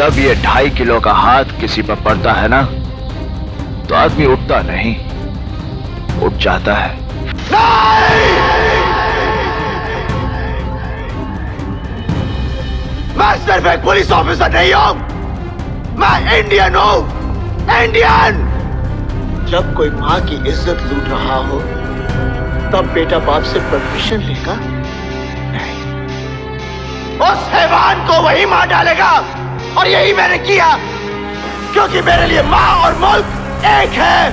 जब ये 2.5 किलो का हाथ किसी पर पड़ता है ना, तो आदमी उठता नहीं, उठ जाता है। मैं सिर्फ एक पुलिस ऑफिसर नहीं हूं, मैं इंडियन हूं, इंडियन। जब कोई माँ की इज्जत लूट रहा हो, तब बेटा बाप से परमिशन लेगा? नहीं, उस हैवान को वही मार डालेगा, और यही मैंने किया, क्योंकि मेरे लिए माँ और मुल्क एक है।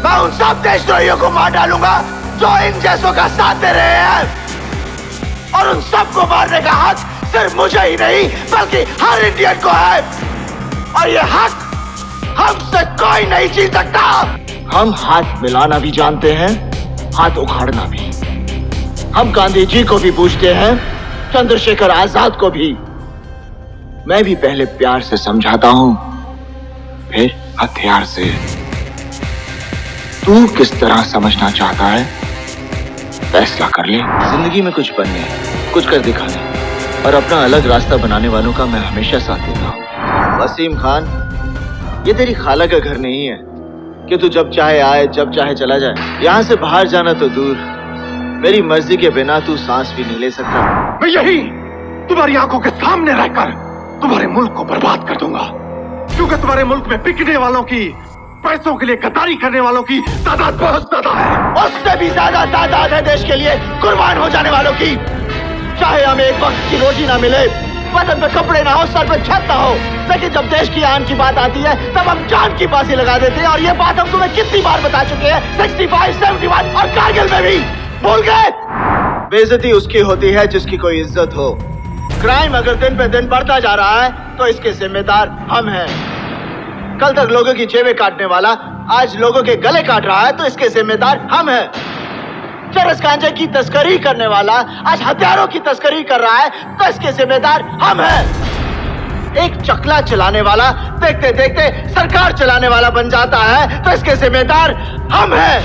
मैं उन सब देशद्रोहियों को मार डालूंगा जो इन जैसों का साथ दे रहे हैं, और उन सबको मारने का हक सिर्फ मुझे ही नहीं बल्कि हर इंडियन को है, और ये हक हमसे कोई नहीं छीन सकता। हम हाथ मिलाना भी जानते हैं, हाथ उखाड़ना भी। हम गांधी जी को भी पूछते हैं, चंद्रशेखर आजाद को भी। मैं भी पहले प्यार से समझाता हूं, फिर हथियार से। तू किस तरह समझना चाहता है, फैसला कर ले। जिंदगी में कुछ बनने, कुछ कर दिखाने और अपना अलग रास्ता बनाने वालों का मैं हमेशा साथ देता हूँ। वसीम खान, ये तेरी खाला का घर नहीं है कि तू जब चाहे आए, जब चाहे चला जाए। यहाँ से बाहर जाना तो दूर, मेरी मर्जी के बिना तू सांस भी नहीं ले सकता। मैं यही तुम्हारी आंखों के सामने रहकर तुम्हारे मुल्क को बर्बाद कर दूंगा, क्योंकि तुम्हारे मुल्क में बिकने वालों की, पैसों के लिए गद्दारी करने वालों की तादाद बहुत ज्यादा है। उससे भी ज्यादा तादाद है देश के लिए कुर्बान हो जाने वालों की। चाहे हमें एक वक्त की रोजी ना मिले, बदन पे कपड़े ना हो, सर पे छत ना हो, लेकिन जब देश की आन की बात आती है तब हम जान की फांसी लगा देते हैं। और ये बात हम तुम्हें कितनी बार बता चुके हैं, 65, 71 और कारगिल में भी। भूल गए? बेइज्जती उसकी होती है जिसकी कोई इज्जत हो। क्राइम अगर दिन पे दिन बढ़ता जा रहा है तो इसके जिम्मेदार हम हैं। कल तक लोगों की जेबें काटने वाला आज लोगों के गले काट रहा है तो इसके जिम्मेदार हम हैं। चरस गांजे की तस्करी करने वाला आज हथियारों की तस्करी कर रहा है तो इसके जिम्मेदार हम हैं। एक चकला चलाने वाला देखते देखते सरकार चलाने वाला बन जाता है तो इसके जिम्मेदार हम हैं।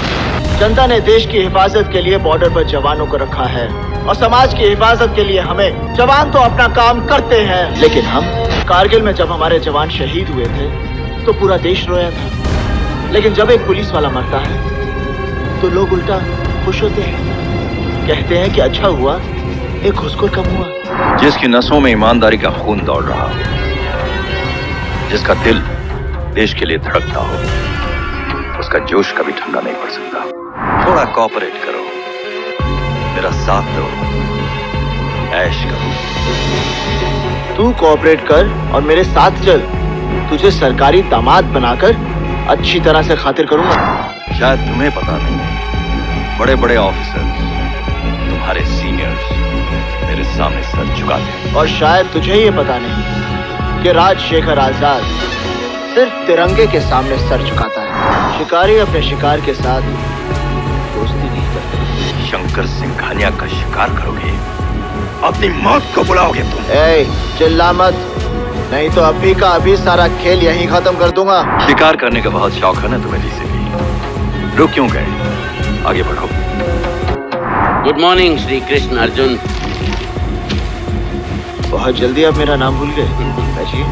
जनता ने देश की हिफाजत के लिए बॉर्डर पर जवानों को रखा है, और समाज की हिफाजत के लिए हमें। जवान तो अपना काम करते हैं, लेकिन हम कारगिल में जब हमारे जवान शहीद हुए थे तो पूरा देश रोया था। लेकिन जब एक पुलिस वाला मरता है तो लोग उल्टा खुश होते हैं, कहते हैं कि अच्छा हुआ एक घुसखोर कम हुआ। जिसकी नसों में ईमानदारी का खून दौड़ रहा हो, जिसका दिल देश के लिए धड़कता हो, उसका जोश कभी ठंडा नहीं पड़ सकता। थोड़ा कोऑपरेट करो, मेरा साथ दो, ऐश करो। तू कोऑपरेट कर और मेरे साथ चल। तुझे सरकारी दामाद बनाकर अच्छी तरह से खातिर करूंगा। शायद तुम्हें पता नहीं, बड़े बड़े ऑफिसर्स, तुम्हारे सीनियर्स मेरे सामने सर झुकाते हैं। और शायद तुझे ये पता नहीं कि राजशेखर आजाद सिर्फ तिरंगे के सामने सर झुकाता है। शिकारी अपने शिकार के साथ दोस्ती नहीं करते। शंकर सिंघानिया का शिकार करोगे, अपनी मौत को बुलाओगे तुम। ए, चिल्ला मत, नहीं तो अभी का अभी सारा खेल यहीं खत्म कर दूंगा। शिकार करने का बहुत शौक है ना तुम्हें डीसीपी? रुक क्यों गए, आगे बढ़ो। Good morning Shri Krishna Arjun. बहुत जल्दी आप मेरा नाम भूल गए। जी,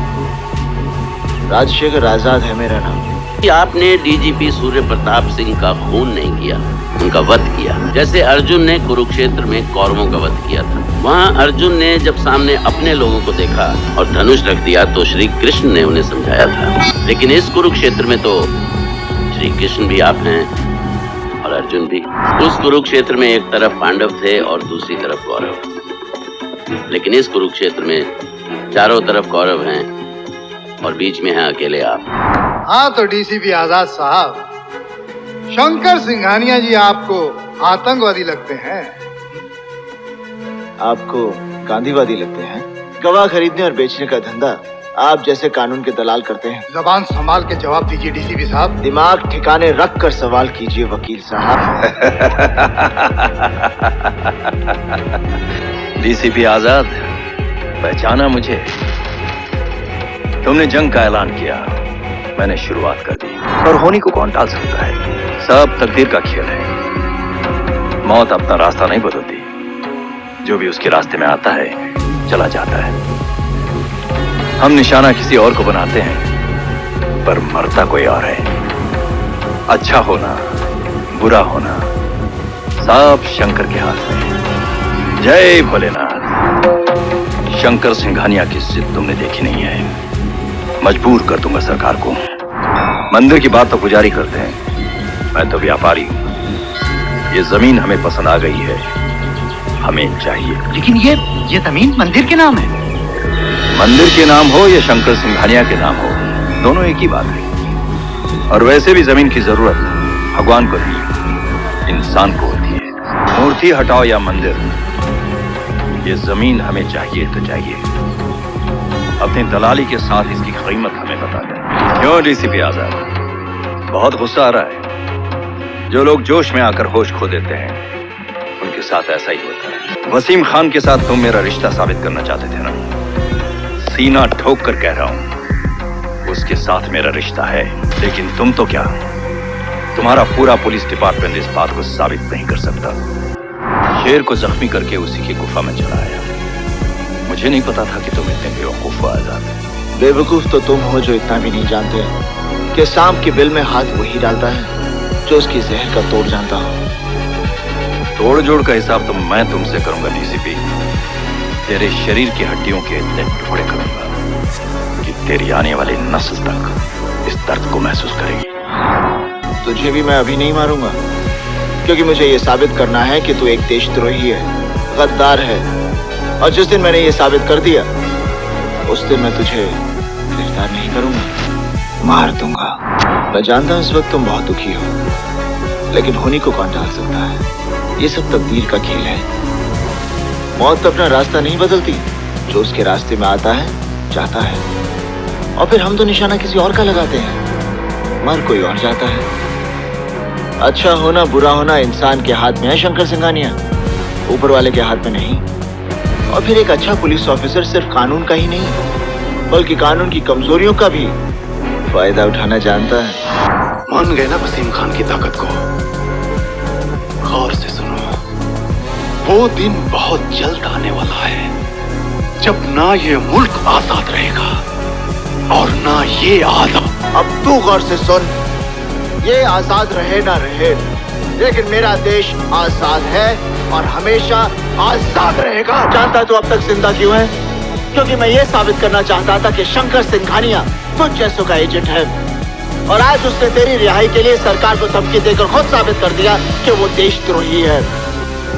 राजशेखर आजाद है मेरा नाम। आपने डीजीपी सूर्य प्रताप सिंह का खून नहीं किया, उनका वध किया, जैसे अर्जुन ने कुरुक्षेत्र में कौरवों का वध किया था। वहाँ अर्जुन ने जब सामने अपने लोगों को देखा और धनुष रख दिया तो श्री कृष्ण ने उन्हें समझाया था। लेकिन इस कुरुक्षेत्र में तो श्री कृष्ण भी आप हैं और अर्जुन भी। उस कुरुक्षेत्र में एक तरफ पांडव थे और दूसरी तरफ कौरव, लेकिन इस कुरुक्षेत्र में चारों तरफ कौरव हैं और बीच में हैं अकेले आप। हाँ तो डीसीपी आजाद साहब, शंकर सिंघानिया जी आपको आतंकवादी लगते हैं। आपको गांधीवादी लगते हैं। गवाह खरीदने और बेचने का धंधा आप जैसे कानून के दलाल करते हैं। जबान संभाल के जवाब दीजिए डीसीपी साहब। दिमाग ठिकाने रख कर सवाल कीजिए वकील साहब। डीसीपी आजाद, पहचाना मुझे? तुमने जंग का ऐलान किया, मैंने शुरुआत कर दी, और होनी को कौन टाल सकता है? सब तकदीर का खेल है। मौत अपना रास्ता नहीं बदलती, जो भी उसके रास्ते में आता है चला जाता है। हम निशाना किसी और को बनाते हैं, पर मरता कोई और है। अच्छा होना, बुरा होना, सब शंकर के हाथ में है। जय भोलेनाथ। शंकर सिंघानिया की जिद तुमने देखी नहीं है। मजबूर कर दूंगा सरकार को। मंदिर की बात तो पुजारी करते हैं, मैं तो व्यापारी हूं। ये जमीन हमें पसंद आ गई है, हमें चाहिए। लेकिन ये जमीन मंदिर के नाम है। मंदिर के नाम हो या शंकर सिंघानिया के नाम हो, दोनों एक ही बात है। और वैसे भी जमीन की जरूरत भगवान को नहीं, इंसान को होती है। मूर्ति हटाओ या मंदिर, ये जमीन हमें चाहिए तो चाहिए। अपनी दलाली के साथ इसकी कीमत हमें बता दें। क्यों डीसीपी आजाद, बहुत गुस्सा आ रहा है? जो लोग जोश में आकर होश खो देते हैं, उनके साथ ऐसा ही होता है। वसीम खान के साथ तुम मेरा रिश्ता साबित करना चाहते थे ना? सीना ठोक कर कह रहा हूं, उसके साथ मेरा रिश्ता है। लेकिन तुम तो क्या, तुम्हारा पूरा पुलिस डिपार्टमेंट इस बात को साबित नहीं कर सकता। शेर को जख्मी करके उसी की गुफा में चला आया। मुझे नहीं पता था कि तुम इतने बेवकूफ हो आजाद। बेवकूफ तो तुम हो जो इतना भी नहीं जानते कि सांप के बिल में हाथ वही डालता है जो उसकी जहर का तोड़ जानता हो। तोड़ जोड़ का हिसाब तो मैं तुमसे करूंगा डीसीपी। तेरे शरीर की हड्डियों के इतने टुकड़े करूंगा कि तेरी आने वाली नस्ल तक इस दर्द को महसूस करेगी। तुझे भी मैं अभी नहीं मारूंगा, क्योंकि मुझे ये साबित करना है कि तू एक देशद्रोही है, गद्दार है। और जिस दिन मैंने ये साबित कर दिया, उस दिन मैं तुझे गिरफ्तार नहीं करूंगा, मार दूंगा। मैं जानता हूं इस वक्त तुम बहुत दुखी हो, लेकिन होनी को कौन टाल सकता है? ये सब तकदीर का खेल है। मौत अपना रास्ता नहीं बदलती, जो उसके रास्ते में आता है जाता है। और फिर हम तो निशाना किसी और का लगाते हैं, मर कोई और जाता है। अच्छा होना बुरा होना इंसान के हाथ में है शंकर सिंघानिया, ऊपर वाले के हाथ में नहीं। और फिर एक अच्छा पुलिस ऑफिसर सिर्फ कानून का ही नहीं, बल्कि कानून की कमजोरियों का भी फायदा उठाना जानता है। मान गए ना वसीम खान की ताकत को? गौर से सुनो, वो दिन बहुत जल्द आने वाला है जब ना ये मुल्क आजाद रहेगा और ना ये आजाद। अब तू गौर से सुन, ये आजाद रहे ना रहे, लेकिन मेरा देश आजाद है और हमेशा आजाद रहेगा। जानता तू अब तक जिंदा क्यों है? क्योंकि मैं ये साबित करना चाहता था कि शंकर सिंघानिया तुझ जैसों का एजेंट है, और आज उसने तेरी रिहाई के लिए सरकार को धमकी देकर खुद साबित कर दिया कि वो देशद्रोही है।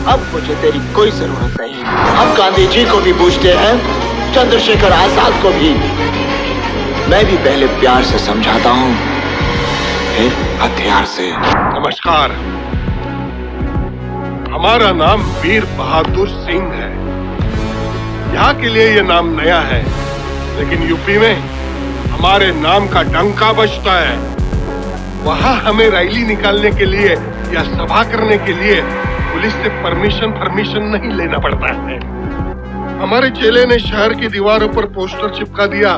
अब मुझे तेरी कोई जरूरत नहीं। हम गांधी जी को भी पूछते हैं, चंद्रशेखर आजाद को भी। मैं भी पहले प्यार से समझाता हूँ, फिर हथियार से। नमस्कार, हमारा नाम वीर बहादुर सिंह है। यहाँ के लिए ये नाम नया है, लेकिन यूपी में हमारे नाम का डंका बजता है। वहाँ हमें रैली निकालने के लिए या सभा करने के लिए पुलिस से परमिशन नहीं लेना पड़ता है। हमारे चेले ने शहर की दीवारों पर पोस्टर चिपका दिया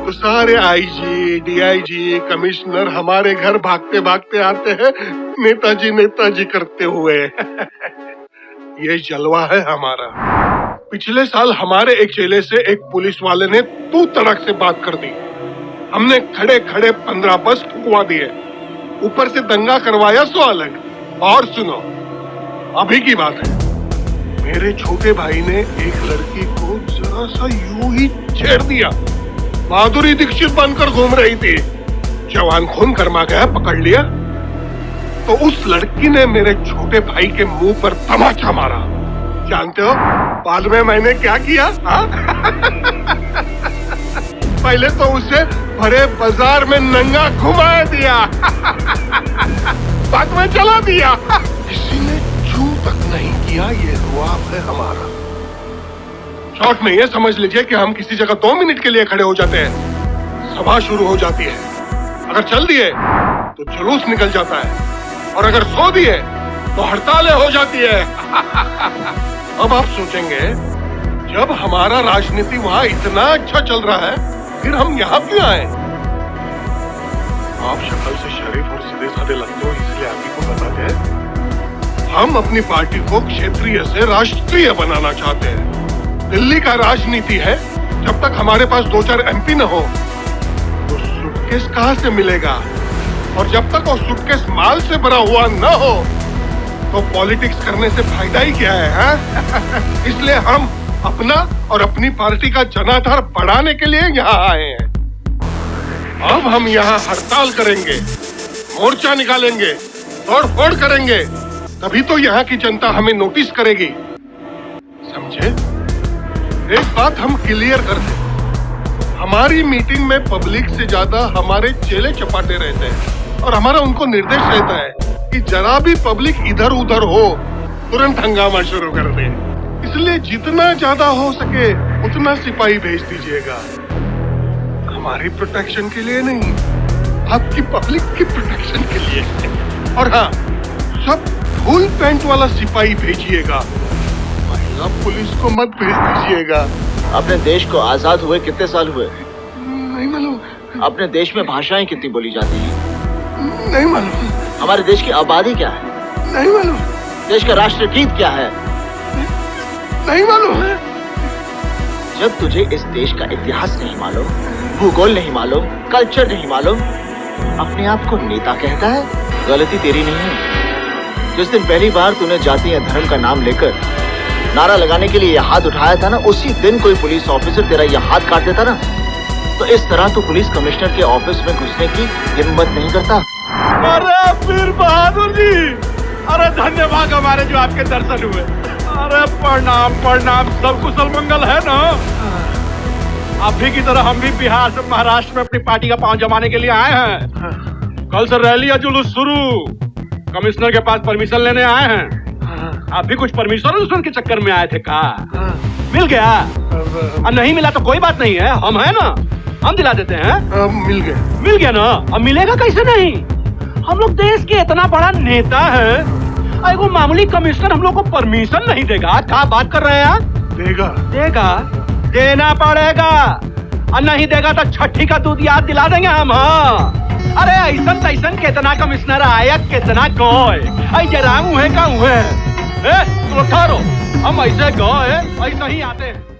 तो सारे आईजी, डीआईजी, कमिश्नर हमारे घर भागते भागते आते हैं, नेताजी करते हुए। ये जलवा है हमारा। पिछले साल हमारे एक चेले से एक पुलिस वाले ने तू तड़क से बात कर दी। हमने खड़े खड़े 15 बस ठुकवा दिए, ऊपर से दंगा करवाया सो अलग। और सुनो, अभी की बात है, मेरे छोटे भाई ने एक लड़की को जरा सा यूं ही छेड़ दिया। माधुरी दीक्षित बनकर घूम रही थी, जवान खून गर्मा गया, पकड़ लिया तो उस लड़की ने मेरे छोटे भाई के मुंह पर तमाचा मारा। जानते हो बाद में मैंने क्या किया? पहले तो उसे भरे बाजार में नंगा घुमा दिया, बाद में चला दिया। किसी ने छू तक नहीं किया। ये रुआब है हमारा। शॉर्ट में ये समझ लीजिए कि हम किसी जगह 2 मिनट के लिए खड़े हो जाते हैं, सभा शुरू हो जाती है। अगर चल दिए तो जुलूस निकल जाता है, और अगर सो दिए तो हड़तालें हो जाती है। अब आप सोचेंगे, जब हमारा राजनीति वहां इतना अच्छा चल रहा है, फिर हम यहाँ क्यों आए? आप शक्ल से शरीफ और सीधे साधे लगते हो, इसलिए आप ही को बता दें, हम अपनी पार्टी को क्षेत्रीय से राष्ट्रीय बनाना चाहते हैं। दिल्ली का राजनीति है जब तक हमारे पास 2-4 MP न हो तो सूटकेस कहां से मिलेगा? और जब तक वो सूटकेस माल से भरा हुआ न हो तो पॉलिटिक्स करने से फायदा ही क्या है, हाँ? इसलिए हम अपना और अपनी पार्टी का जनाधार बढ़ाने के लिए यहाँ आए हैं। अब हम यहाँ हड़ताल करेंगे, मोर्चा निकालेंगे, तोड़-फोड़ करेंगे, तभी तो यहाँ की जनता हमें नोटिस करेगी, समझे? एक बात हम क्लियर कर दें, हमारी मीटिंग में पब्लिक से ज्यादा हमारे चेले चपाटे रहते हैं और हमारा उनको निर्देश रहता है कि जरा भी पब्लिक इधर उधर हो तुरंत हंगामा शुरू कर दे। इसलिए जितना ज्यादा हो सके उतना सिपाही भेज दीजिएगा, हमारी प्रोटेक्शन के लिए नहीं, आपकी पब्लिक की प्रोटेक्शन के लिए। और हाँ, सब फुल पैंट वाला सिपाही भेजिएगा, महिला पुलिस को मत भेज दीजिएगा। अपने देश को आजाद हुए कितने साल हुए? नहीं मालूम। अपने देश में भाषाएं कितनी बोली जाती हैं? नहीं मालूम। हमारे देश की आबादी क्या है? नहीं मालूम। देश का राष्ट्रगीत क्या है? नहीं मालूम है। जब तुझे इस देश का इतिहास नहीं मालूम, भूगोल नहीं मालूम, कल्चर नहीं मालूम, अपने आप को नेता कहता है? गलती तेरी नहीं है। जिस दिन पहली बार तूने जाति या धर्म का नाम लेकर नारा लगाने के लिए यह हाथ उठाया था ना, उसी दिन कोई पुलिस ऑफिसर तेरा यह हाथ काट देता ना, तो इस तरह तो पुलिस कमिश्नर के ऑफिस में घुसने की हिम्मत नहीं करता। अरे वीर बहादुर जी, अरे धन्यवाद हमारे जो आपके दर्शन हुए। अरे प्रणाम प्रणाम, सब कुशल मंगल है ना? आप भी की तरह हम भी बिहार से महाराष्ट्र में अपनी पार्टी का पांव जमाने के लिए आए हैं। कल से रैली या जुलूस शुरू, कमिश्नर के पास परमिशन लेने आए हैं। आप भी कुछ परमिशन के चक्कर में आए थे का? मिल गया? नहीं मिला तो कोई बात नहीं है, हम है ना, हम दिला देते हैं। मिल गया। मिल गया ना? अब मिलेगा कैसे नहीं? हम लोग देश के इतना बड़ा नेता है, एगो मामूली कमिश्नर हम लोग को परमिशन नहीं देगा? क्या बात कर रहे हैं आप? देगा। देगा? देना पड़ेगा, और नहीं देगा तो छठी का दूध याद दिला देंगे हम। हाँ, अरे ऐसन तैसन कितना कमिश्नर आया, कितना गए, जरा मुहे का मुहे, तुम ठहरो, हम ऐसे गए ऐसे ही आते हैं।